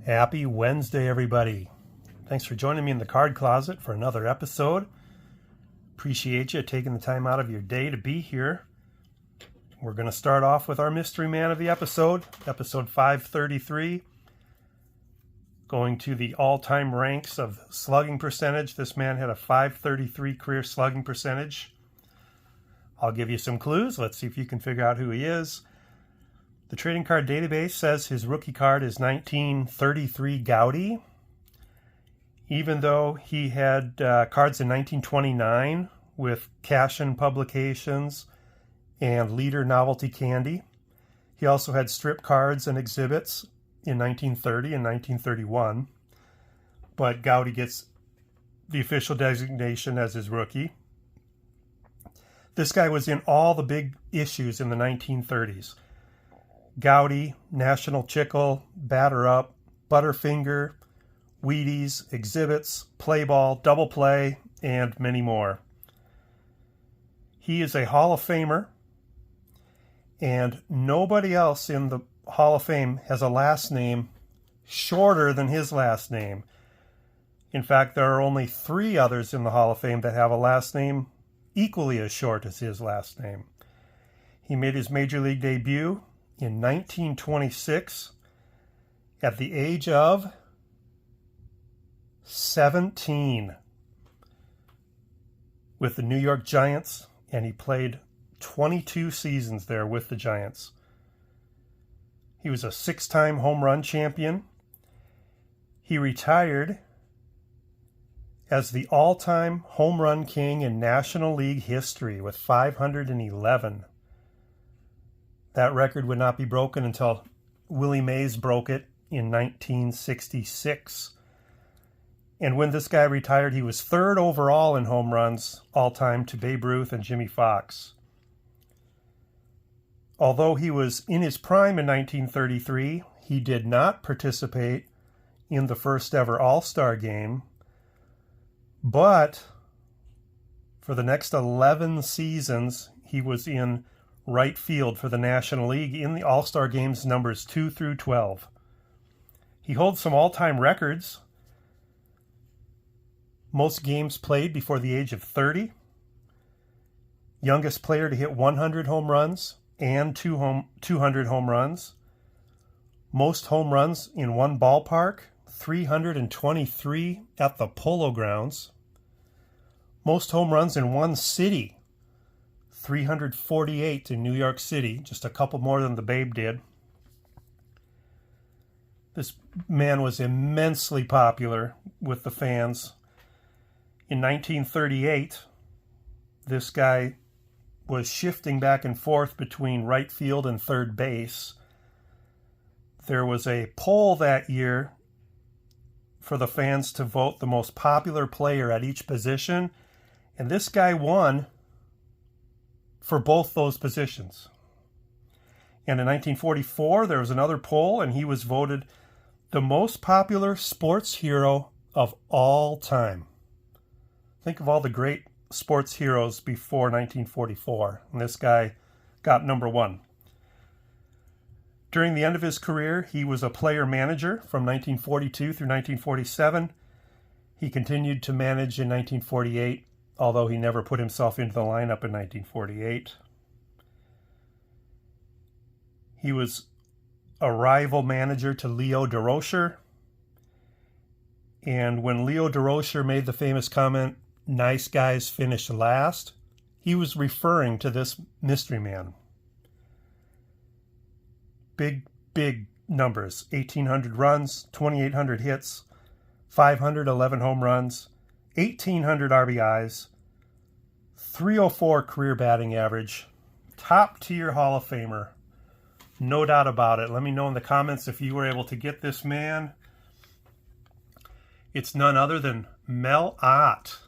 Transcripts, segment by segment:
Happy Wednesday, everybody. Thanks for joining me in the card closet for another episode. Appreciate you taking the time out of your day to be here. We're going to start off with our mystery man of the episode 533. Going to the all-time ranks of slugging percentage. This man had a 533 career slugging percentage. I'll give you some clues. Let's see if you can figure out who he is. The trading card database says his rookie card is 1933 Gowdy. Even though he had cards in 1929 with Cashin Publications and Leader Novelty Candy. He also had strip cards and exhibits in 1930 and 1931. But Gowdy gets the official designation as his rookie. This guy was in all the big issues in the 1930s. Gowdy, National Chickle, Batter Up, Butterfinger, Wheaties, Exhibits, Play Ball, Double Play, and many more. He is a Hall of Famer, and nobody else in the Hall of Fame has a last name shorter than his last name. In fact, there are only 3 others in the Hall of Fame that have a last name equally as short as his last name. He made his Major League debut in 1926 at the age of 17 with the New York Giants, and he played 22 seasons there with the Giants. He was a 6-time home run champion. He retired as the all-time home run king in National League history with 511. That record would not be broken until Willie Mays broke it in 1966. And when this guy retired, he was 3rd overall in home runs all-time to Babe Ruth and Jimmy Fox. Although he was in his prime in 1933, he did not participate in the first ever All-Star game. But for the next 11 seasons, he was in right field for the National League in the All-Star games numbers 2 through 12. He holds some all-time records. Most games played before the age of 30. Youngest player to hit 100 home runs and 200 home runs. Most home runs in one ballpark, 323 at the Polo Grounds. Most home runs in one city, 348 in New York City, just a couple more than the Babe did. This man was immensely popular with the fans. In 1938, this guy was shifting back and forth between right field and third base. There was a poll that year for the fans to vote the most popular player at each position, and this guy won for both those positions. And in 1944, there was another poll, and he was voted the most popular sports hero of all time. Think of all the great sports heroes before 1944, and this guy got number 1. During the end of his career, he was a player manager from 1942 through 1947. He continued to manage in 1948, although he never put himself into the lineup in 1948. He was a rival manager to Leo Durocher. And when Leo Durocher made the famous comment, "Nice guys finish last," he was referring to this mystery man. Big numbers. 1,800 runs, 2,800 hits, 511 home runs, 1,800 RBIs, 304 career batting average, top tier Hall of Famer. No doubt about it. Let me know in the comments if you were able to get this man. It's none other than Mel Ott.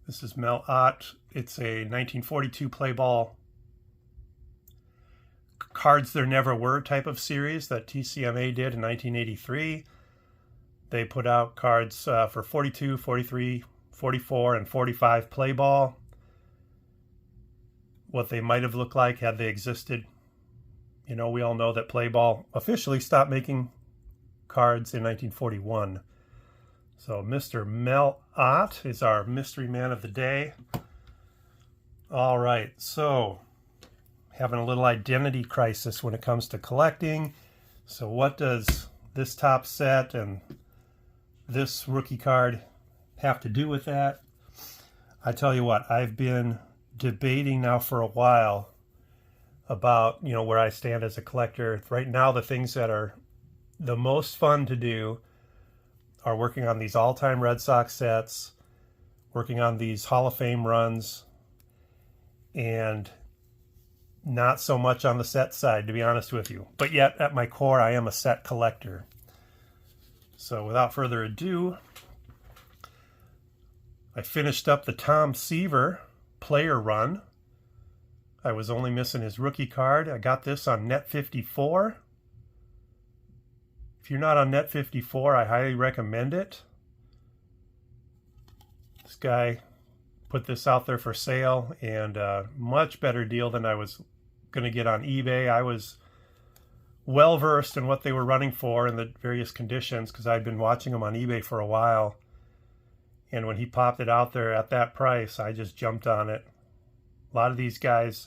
This is Mel Ott. It's a 1942 play ball Cards There Never Were type of series that TCMA did in 1983. They put out cards for 42, 43, 44, and 45 play ball. What they might have looked like had they existed You know, we all know that Play Ball officially stopped making cards in 1941. So Mr. Mel Ott is our mystery man of the day. All right, so having a little identity crisis when it comes to collecting. So what does this top set and this rookie card have to do with that? I tell you what, I've been debating now for a while about, you know, where I stand as a collector. Right now, the things that are the most fun to do are working on these all-time Red Sox sets, working on these Hall of Fame runs, and not so much on the set side, to be honest with you. But yet, at my core, I am a set collector. So without further ado, I finished up the Tom Seaver player run. I was only missing his rookie card. I got this on Net54. If you're not on Net54, I highly recommend it. This guy put this out there for sale, and a much better deal than I was going to get on eBay. I was well versed in what they were running for in the various conditions because I'd been watching them on eBay for a while. And when he popped it out there at that price, I just jumped on it. A lot of these guys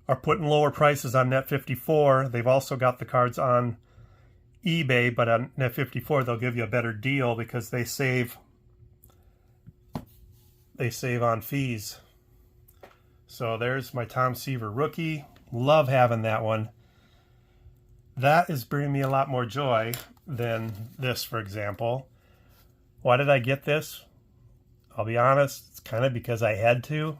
are putting lower prices on Net54. They've also got the cards on eBay, but on Net54 they'll give you a better deal because they save on fees. So there's my Tom Seaver rookie. Love having that one. That is bringing me a lot more joy than this, for example. Why did I get this? I'll be honest, it's kind of because I had to.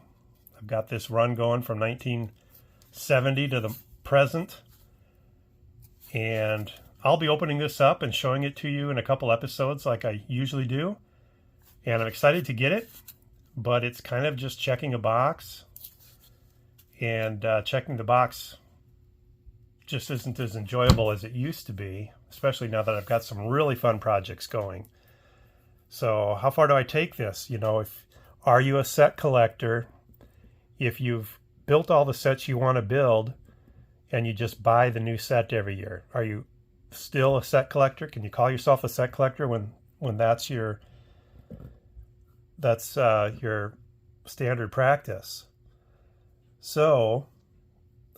I've got this run going from 1970 to the present, and I'll be opening this up and showing it to you in a couple episodes like I usually do, and I'm excited to get it, but it's kind of just checking a box, and checking the box just isn't as enjoyable as it used to be, especially now that I've got some really fun projects going. So how far do I take this? You know, are you a set collector? If you've built all the sets you want to build and you just buy the new set every year, are you still a set collector? Can you call yourself a set collector when that's your standard practice? So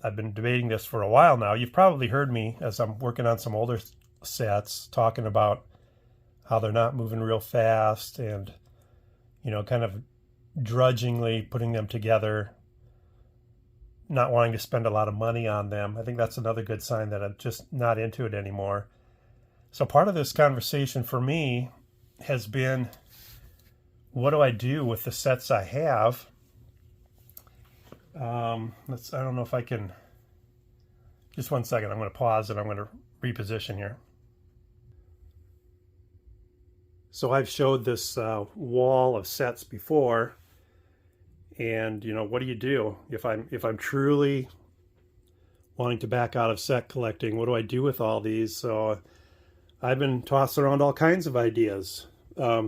I've been debating this for a while now. You've probably heard me as I'm working on some older sets talking about how they're not moving real fast and, you know, kind of drudgingly putting them together, not wanting to spend a lot of money on them. I think that's another good sign that I'm just not into it anymore. So part of this conversation for me has been, what do I do with the sets I have? I don't know if I can, just one second, I'm going to pause and I'm going to reposition here. So I've showed this wall of sets before, and you know, what do you do if I'm truly wanting to back out of set collecting? What do I do with all these? So I've been tossing around all kinds of ideas,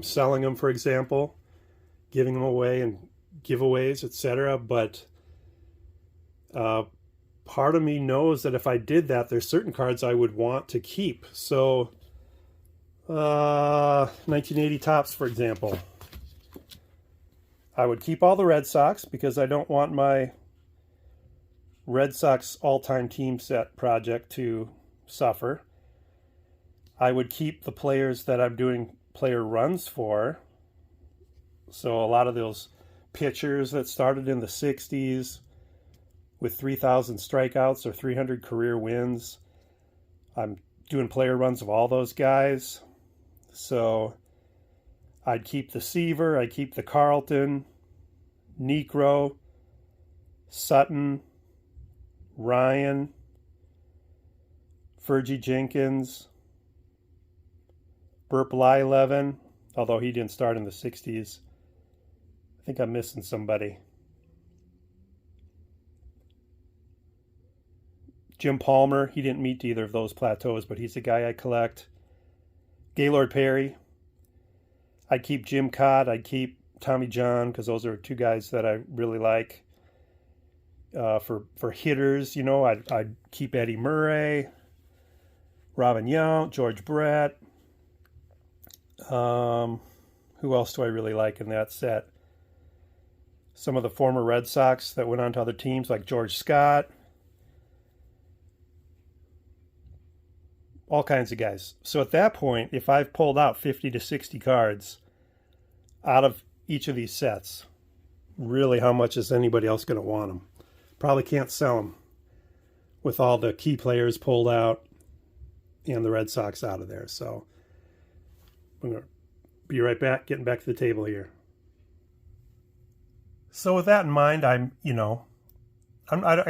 selling them, for example, giving them away and giveaways, etc. But part of me knows that if I did that, there's certain cards I would want to keep. So 1980 Topps, for example, I would keep all the Red Sox because I don't want my Red Sox all-time team set project to suffer. I would keep the players that I'm doing player runs for. So a lot of those pitchers that started in the 60s with 3,000 strikeouts or 300 career wins, I'm doing player runs of all those guys. So I'd keep the Seaver, I'd keep the Carlton, Niekro, Sutton, Ryan, Fergie Jenkins, Burp Lylevin, although he didn't start in the 60s. I think I'm missing somebody. Jim Palmer, he didn't meet either of those plateaus, but he's a guy I collect. Gaylord Perry. I'd keep Jim Cott. I'd keep Tommy John because those are two guys that I really like. For hitters, you know, I'd keep Eddie Murray, Robin Yount, George Brett. Who else do I really like in that set? Some of the former Red Sox that went on to other teams, like George Scott. All kinds of guys. So at that point, if I've pulled out 50 to 60 cards out of each of these sets, really how much is anybody else going to want them? Probably can't sell them with all the key players pulled out and the Red Sox out of there. So I'm going to be right back, getting back to the table here. So with that in mind, I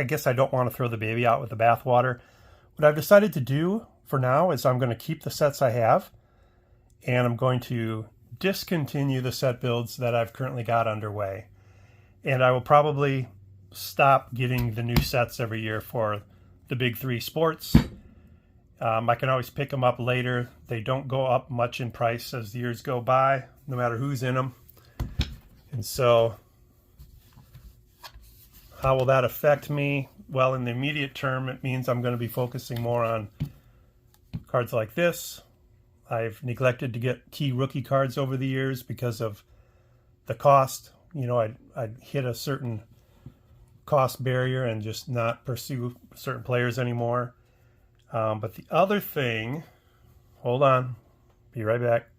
guess I don't want to throw the baby out with the bathwater. What I've decided to do for now is I'm going to keep the sets I have, and I'm going to discontinue the set builds that I've currently got underway. And I will probably stop getting the new sets every year for the big three sports. I can always pick them up later. They don't go up much in price as the years go by, no matter who's in them. And so how will that affect me? Well, in the immediate term, it means I'm going to be focusing more on cards like this. I've neglected to get key rookie cards over the years because of the cost. You know, I'd hit a certain cost barrier and just not pursue certain players anymore. But the other thing, hold on, be right back.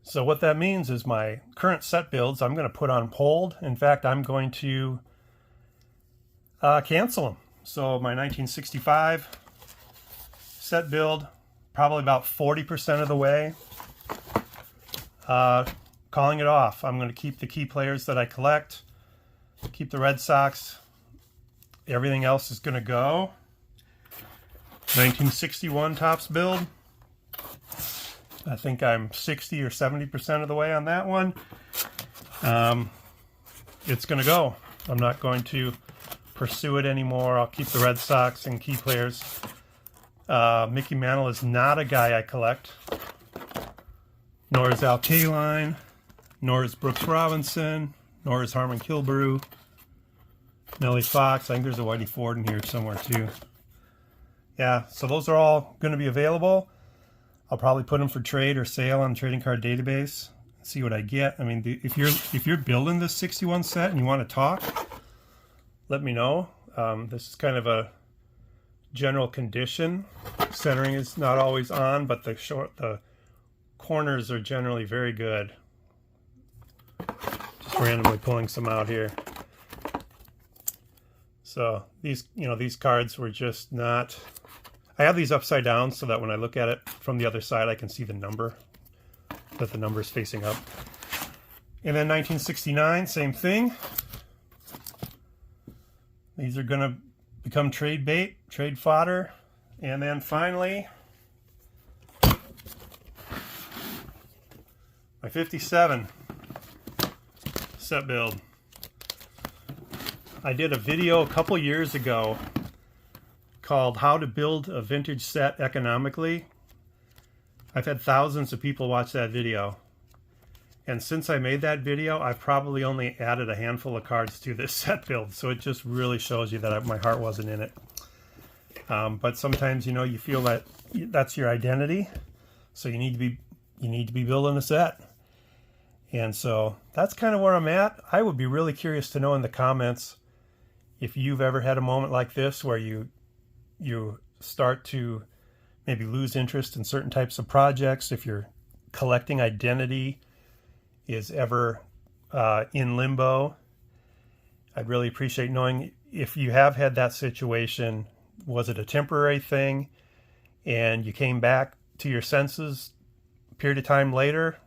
So what that means is my current set builds, I'm going to put on hold. In fact, I'm going to cancel them. So my 1965 set build, probably about 40% of the way. Calling it off. I'm going to keep the key players that I collect, keep the Red Sox. Everything else is going to go. 1961 Topps build. I think I'm 60 or 70% of the way on that one. It's going to go. I'm not going to pursue it anymore. I'll keep the Red Sox and key players. Mickey Mantle is not a guy I collect. Nor is Al Kaline. Nor is Brooks Robinson. Nor is Harmon Killebrew. Nellie Fox. I think there's a Whitey Ford in here somewhere too. Yeah, so those are all going to be available. I'll probably put them for trade or sale on Trading Card Database. See what I get. I mean, if you're building this 61 set and you want to talk, let me know. This is kind of a general condition. Centering is not always on, but the corners are generally very good. Just randomly pulling some out here. So these cards were just not. I have these upside down so that when I look at it from the other side, I can see the number, that the number is facing up. And then 1969, same thing. These are going to become trade bait, trade fodder. And then finally, my 57 set build. I did a video a couple years ago called How to Build a Vintage Set Economically. I've had thousands of people watch that video. And since I made that video, I've probably only added a handful of cards to this set build. So it just really shows you that my heart wasn't in it. But sometimes, you feel that that's your identity. So you need to be building a set. And so that's kind of where I'm at. I would be really curious to know in the comments if you've ever had a moment like this where you start to maybe lose interest in certain types of projects, if your collecting identity is ever in limbo. I'd really appreciate knowing if you have had that situation. Was it a temporary thing and you came back to your senses a period of time later?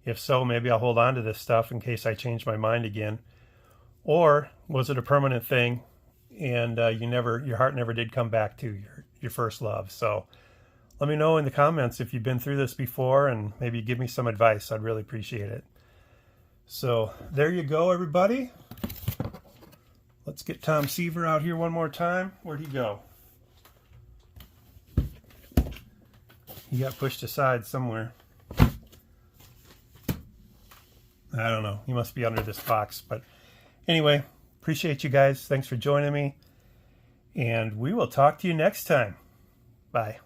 If so, maybe I'll hold on to this stuff in case I change my mind again. Or was it a permanent thing and your heart never did come back to your first love? So let me know in the comments if you've been through this before and maybe give me some advice. I'd really appreciate it. So there you go, everybody. Let's get Tom Seaver out here one more time. Where'd he go? He got pushed aside somewhere. I don't know. He must be under this box. But anyway, Appreciate you guys. Thanks for joining me. And we will talk to you next time. Bye.